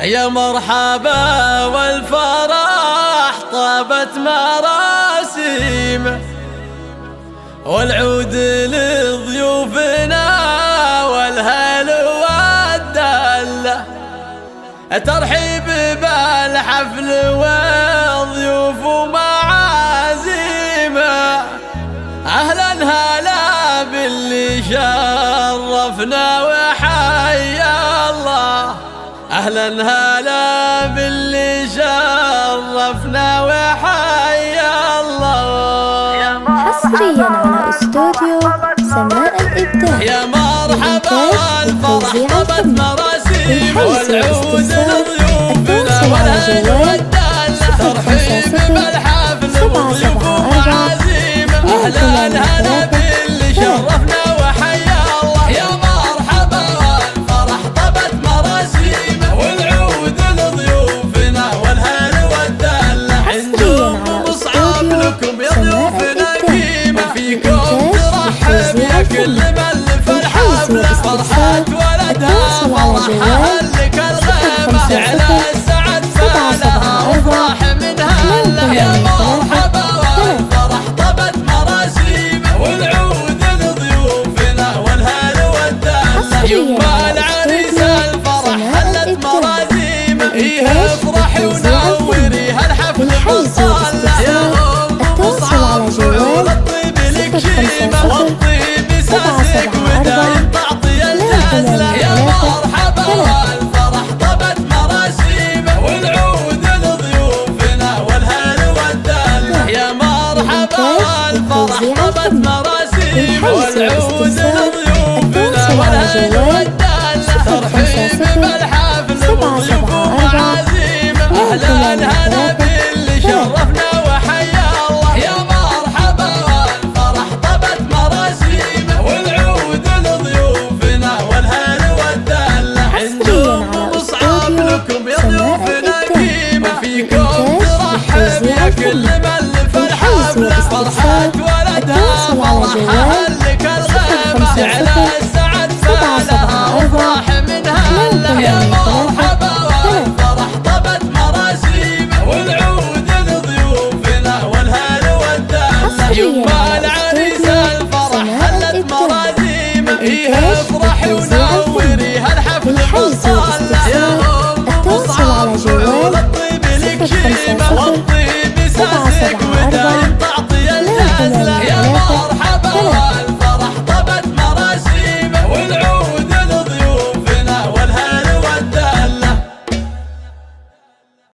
يا مرحبا والفرح طابت مراسيمه، والعود لضيوفنا والهل والدلة، ترحيب بالحفل والضيوف ومعازيمه. أهلا هلا باللي شرفنا وحيا الله، أهلا هلا باللي شرفنا وحيا الله. حصريا على استوديو سماء الإبداع. يا مرحبا الفرح طابت مراسيم، والعود لضيوفنا والهل والدلة، ترحيب بالحفل والضيوف ومعازيمه. أهلا هلا باللي شرفنا وحيا الله. يا مرحبا الفرح طابت مراسيم، والعود لضيوفنا والهل والدلة، عندكم مصعب لكم يا ضيوفنا قيمة، فيكم ترحب يا كل من فرحة فرحة ولدها، فرحها لك الغيمة، على السعد فالها وفرح منها له. يا مرحبا والفرح طابت مراسيم، والعود لضيوفنا والهل والدلة، يما العريس الفرح حلت مراسيمه، افرحي ونوري هالحفل بالصالة. يا ام مصعب فعول الطيب لك شيمة، والطيب ساسك ودايم تعطي الجزلة. يا مرحبا والفرح طابت مراسيمه، والعود لضيوفنا والهل والدلة. يا مرحبا والفرح طابت مراسيمه، والعود لضيوفنا والهل والدلة، ترحيب بالحفل والضيوف ومعازيمه. أهلا هلا باللي شرفنا وحيا الله. يا مرحبا والفرح طابت مراسيمه، والعود لضيوفنا والهل والدلة، عندكم مصعب لكم يا ضيوفنا قيمة، فيكم ترحب يا كل من فرحة فرحة ولدها، فرحها لك الغيمة، على